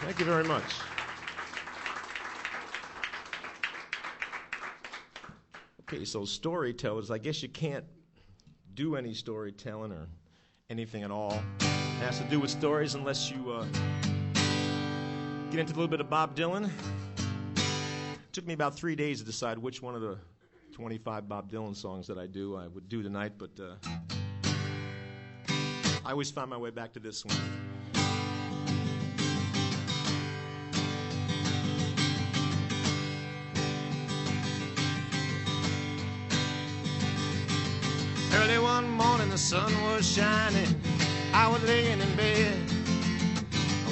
Thank you very much. Okay, so storytellers, I guess you can't do any storytelling or anything at all. It has to do with stories unless you get into a little bit of Bob Dylan. It took me about 3 days to decide which one of the 25 Bob Dylan songs that I would do tonight, but I always find my way back to this one. Early one morning the sun was shining. I was laying in bed,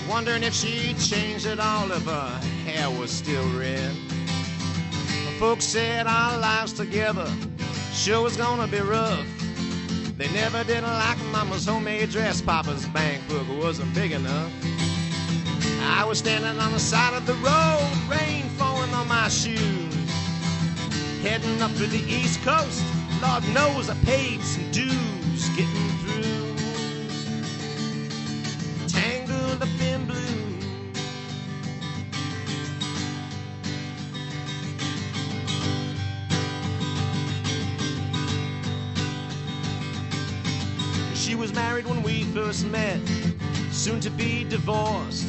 wondering if she'd changed at all, if her hair was still red. Folks said our lives together sure was gonna be rough. They never did like Mama's homemade dress. Papa's bank book wasn't big enough. I was standing on the side of the road, rain falling on my shoes, heading up to the East Coast. Lord knows I paid some dues getting through. Tangled up in blue. She was married when we first met, soon to be divorced.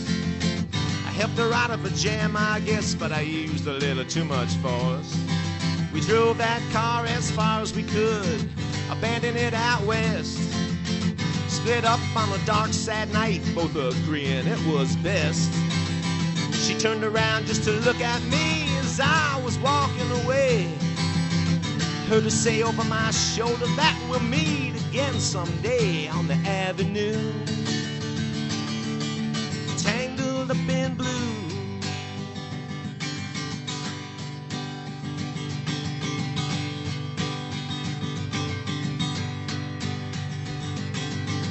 I helped her out of a jam, I guess, but I used a little too much force. We drove that car as far as we could, abandoned it out west. Split up on a dark, sad night, both agreeing it was best. She turned around just to look at me as I was walking away. Heard her say over my shoulder that we'll meet again someday on the avenue. Tangled up in blue.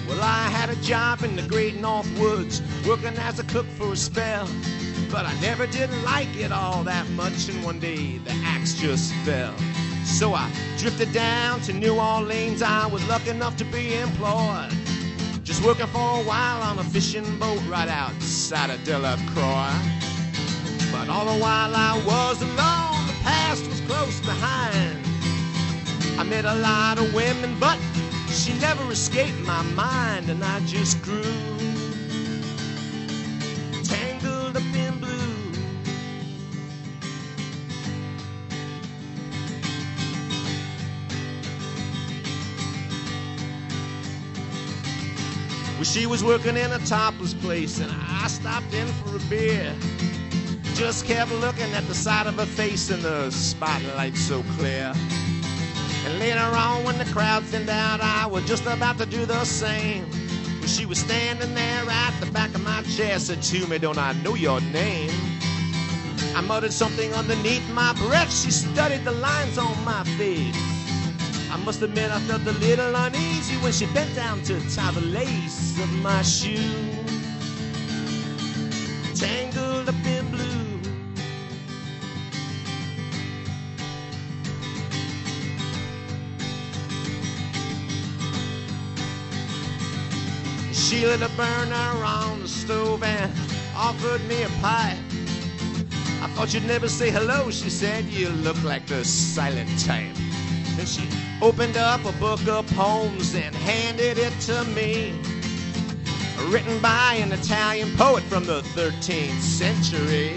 Well, I had a job in the great North Woods, working as a cook for a spell. But I never did like it all that much, and one day the axe just fell. So I drifted down to New Orleans. I was lucky enough to be employed, just working for a while on a fishing boat right outside of Delacroix. But all the while I was alone, the past was close behind. I met a lot of women, but she never escaped my mind, and I just grew tangled up in blue. Well, she was working in a topless place, and I stopped in for a beer. Just kept looking at the side of her face in the spotlight so clear. And later on, when the crowd thinned out, I was just about to do the same. When she was standing there at the back of my chair, said to me, "Don't I know your name?" I muttered something underneath my breath. She studied the lines on my face. I must admit I felt a little uneasy when she bent down to tie the lace of my shoe. Tangled up in blue. She lit a burner on the stove and offered me a pipe. I thought you'd never say hello, she said. You look like the silent type. Then she opened up a book of poems and handed it to me, written by an Italian poet from the 13th century.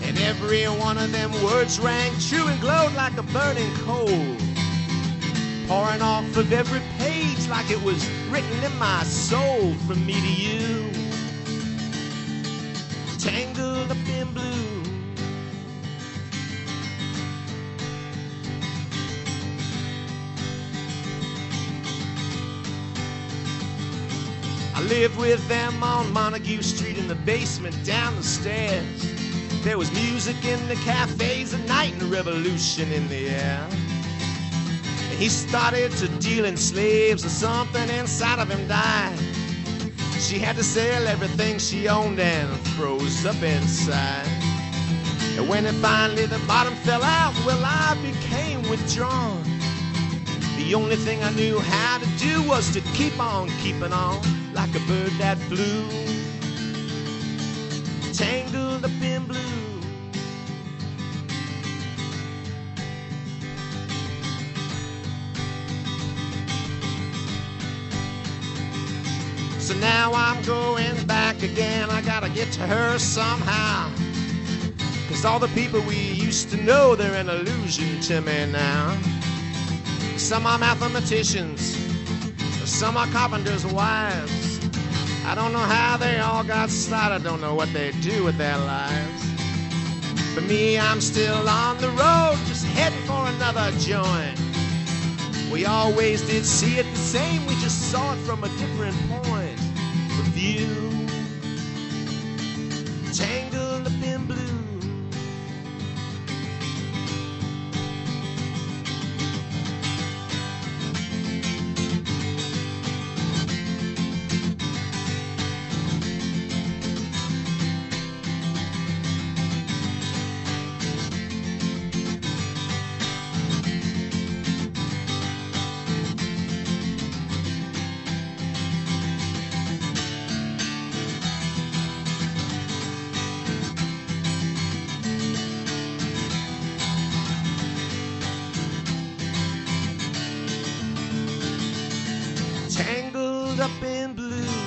And every one of them words rang true and glowed like a burning coal, pouring off of every page like it was written in my soul from me to you. Tangled up in blue. I lived with them on Montague Street in the basement down the stairs. There was music in the cafes at night and a revolution in the air. He started to deal in slaves, and something inside of him died. She had to sell everything she owned and froze up inside. And when it finally the bottom fell out, well, I became withdrawn. The only thing I knew how to do was to keep on keeping on like a bird that flew. I'm going back again. I gotta get to her somehow. 'Cause all the people we used to know, they're an illusion to me now. Some are mathematicians, some are carpenters' wives. I don't know how they all got started, don't know what they do with their lives. For me, I'm still on the road, just heading for another joint. We always did see it the same, we just saw it from a different point of view. Tangled up in blue. Tangled up in blue.